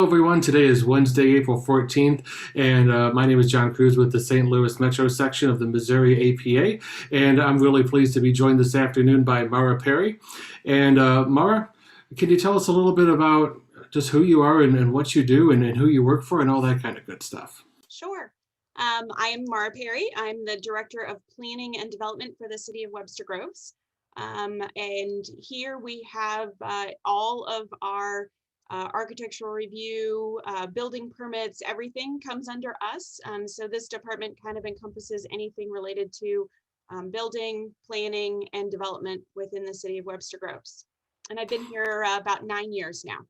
Hello, everyone. Today is Wednesday, April 14th, and my name is John Cruz with the St. Louis Metro section of the Missouri APA, and I'm really pleased to be joined this afternoon by Mara Perry. And Mara, can you tell us a little bit about just who you are and what you do and who you work for and all that kind of good stuff? Sure. I am Mara Perry. I'm the Director of Planning and Development for the City of Webster Groves. And here we have all of our architectural review, building permits, everything comes under us. So this department kind of encompasses anything related to building, planning, and development within the City of Webster Groves. And I've been here about 9 years now.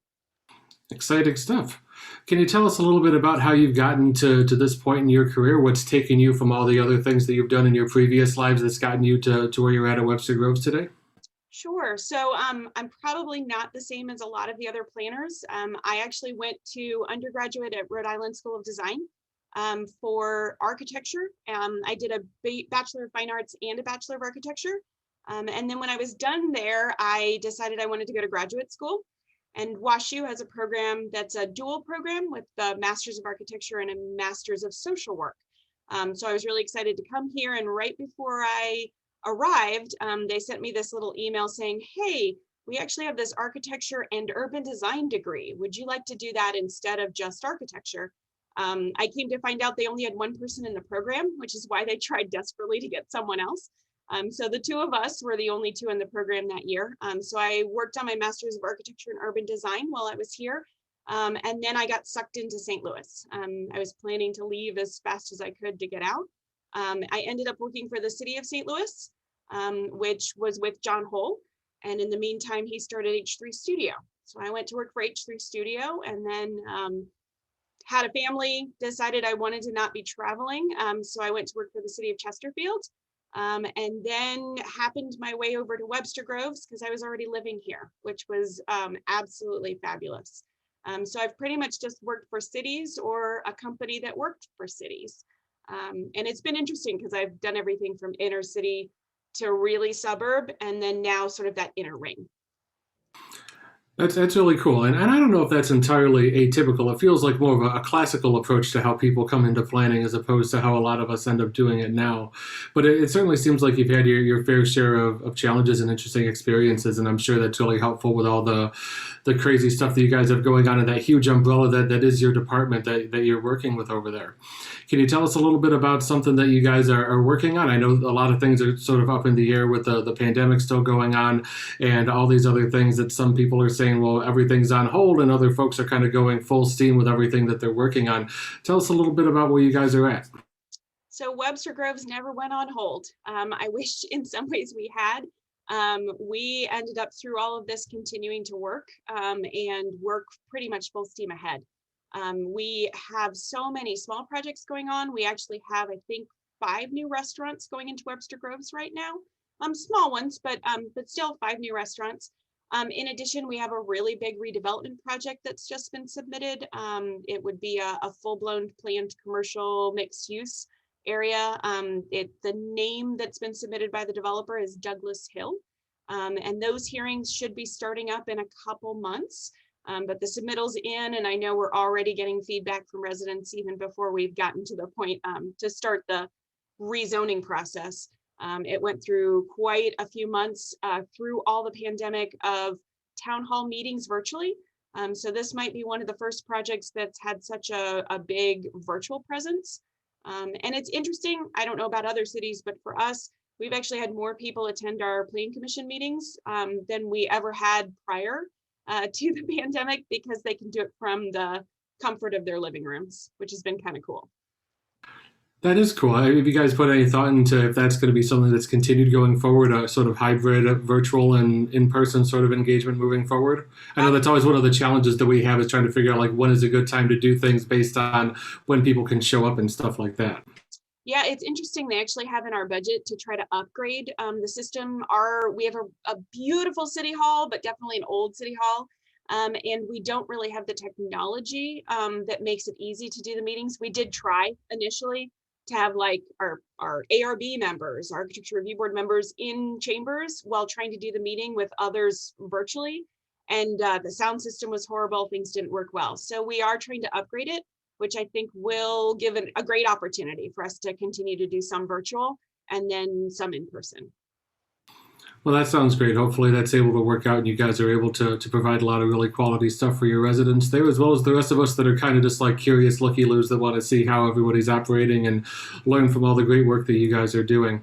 Exciting stuff. Can you tell us a little bit about how you've gotten to this point in your career? What's taken you from all the other things that you've done in your previous lives that's gotten you to where you're at Webster Groves today? Sure. So I'm probably not the same as a lot of the other planners. I actually went to undergraduate at Rhode Island School of Design for architecture. I did a Bachelor of Fine Arts and a Bachelor of Architecture. And then when I was done there, I decided I wanted to go to graduate school. And WashU has a program that's a dual program with the Masters of Architecture and a Masters of Social Work. So I was really excited to come here, and right before I arrived, they sent me this little email saying, hey, we actually have this architecture and urban design degree. Would you like to do that instead of just architecture? I came to find out they only had one person in the program, which is why they tried desperately to get someone else. So the two of us were the only two in the program that year. So I worked on my Master's of Architecture and Urban Design while I was here. And then I got sucked into St. Louis. I was planning to leave as fast as I could to get out. I ended up working for the city of St. Louis, which was with John Hull. And in the meantime, he started H3 Studio. So I went to work for H3 Studio, and then had a family, decided I wanted to not be traveling. So I went to work for the city of Chesterfield. And then happened my way over to Webster Groves because I was already living here, which was absolutely fabulous. So I've pretty much just worked for cities or a company that worked for cities. And it's been interesting because I've done everything from inner city to really suburb, and then now sort of that inner ring. That's really cool, and I don't know if that's entirely atypical. It feels like more of a classical approach to how people come into planning, as opposed to how a lot of us end up doing it now. But it certainly seems like you've had your fair share of challenges and interesting experiences, and I'm sure that's really helpful with all the crazy stuff that you guys have going on in that huge umbrella that is your department that you're working with over there. Can you tell us a little bit about something that you guys are working on? I know a lot of things are sort of up in the air with the pandemic still going on and all these other things that some people are saying, well, everything's on hold, and other folks are kind of going full steam with everything that they're working on. Tell us a little bit about where you guys are at. So Webster Groves never went on hold. I wish in some ways we had. We ended up through all of this continuing to work and work pretty much full steam ahead. We have so many small projects going on. We actually have, I think, 5 new restaurants going into Webster Groves right now. Small ones, but still 5 new restaurants. In addition, we have a really big redevelopment project that's just been submitted. It would be a full-blown planned commercial mixed use area. The name that's been submitted by the developer is Douglas Hill. And those hearings should be starting up in a couple months. But the submittal's in, and I know we're already getting feedback from residents even before we've gotten to the point to start the rezoning process. It went through quite a few months through all the pandemic of town hall meetings virtually. So this might be one of the first projects that's had such a big virtual presence. And it's interesting, I don't know about other cities, but for us, we've actually had more people attend our plan commission meetings than we ever had prior to the pandemic, because they can do it from the comfort of their living rooms, which has been kind of cool. That is cool. Have you guys put any thought into if that's going to be something that's continued going forward, a sort of hybrid, virtual and in-person sort of engagement moving forward? I know that's always one of the challenges that we have is trying to figure out like when is a good time to do things based on when people can show up and stuff like that. Yeah, it's interesting. They actually have in our budget to try to upgrade the system. We have a beautiful city hall, but definitely an old city hall. And we don't really have the technology that makes it easy to do the meetings. We did try initially to have like our ARB members, Architecture Review Board members in chambers while trying to do the meeting with others virtually. and the sound system was horrible. Things didn't work well. So we are trying to upgrade it, which I think will give a great opportunity for us to continue to do some virtual and then some in person. Well, that sounds great. Hopefully that's able to work out and you guys are able to provide a lot of really quality stuff for your residents there, as well as the rest of us that are kind of just like curious looky-loos that want to see how everybody's operating and learn from all the great work that you guys are doing.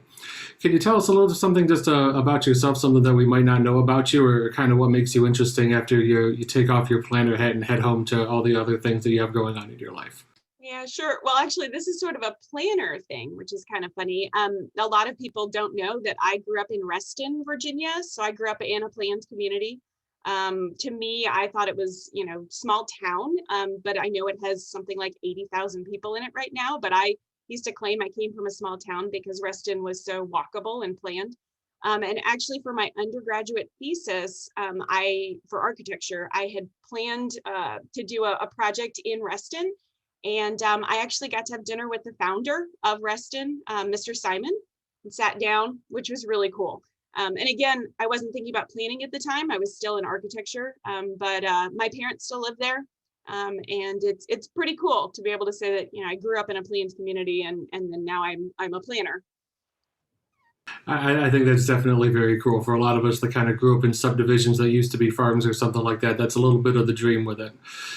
Can you tell us a little something just about yourself, something that we might not know about you, or kind of what makes you interesting after you take off your planner hat and head home to all the other things that you have going on in your life? Yeah, sure. Well, actually, this is sort of a planner thing, which is kind of funny. A lot of people don't know that I grew up in Reston, Virginia. So I grew up in a planned community. To me, I thought it was, small town, but I know it has something like 80,000 people in it right now. But I used to claim I came from a small town because Reston was so walkable and planned. And actually, for my undergraduate thesis, for architecture, I had planned to do a project in Reston. And I actually got to have dinner with the founder of Reston, Mr. Simon, and sat down, which was really cool. And again, I wasn't thinking about planning at the time. I was still in architecture, but my parents still live there. And it's pretty cool to be able to say that, I grew up in a planned community and then now I'm a planner. I think that's definitely very cool for a lot of us that kind of grew up in subdivisions that used to be farms or something like that. That's a little bit of the dream with it.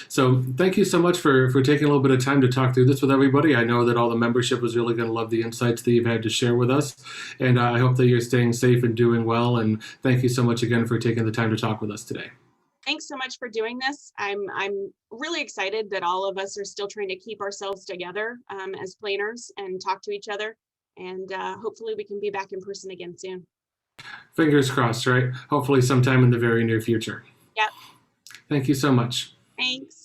So thank you so much for taking a little bit of time to talk through this with everybody. I know that all the membership is really going to love the insights that you've had to share with us. And I hope that you're staying safe and doing well. And thank you so much again for taking the time to talk with us today. Thanks so much for doing this. I'm really excited that all of us are still trying to keep ourselves together as planners and talk to each other. And hopefully we can be back in person again soon. Fingers crossed, right? Hopefully sometime in the very near future. Yep. Thank you so much. Thanks.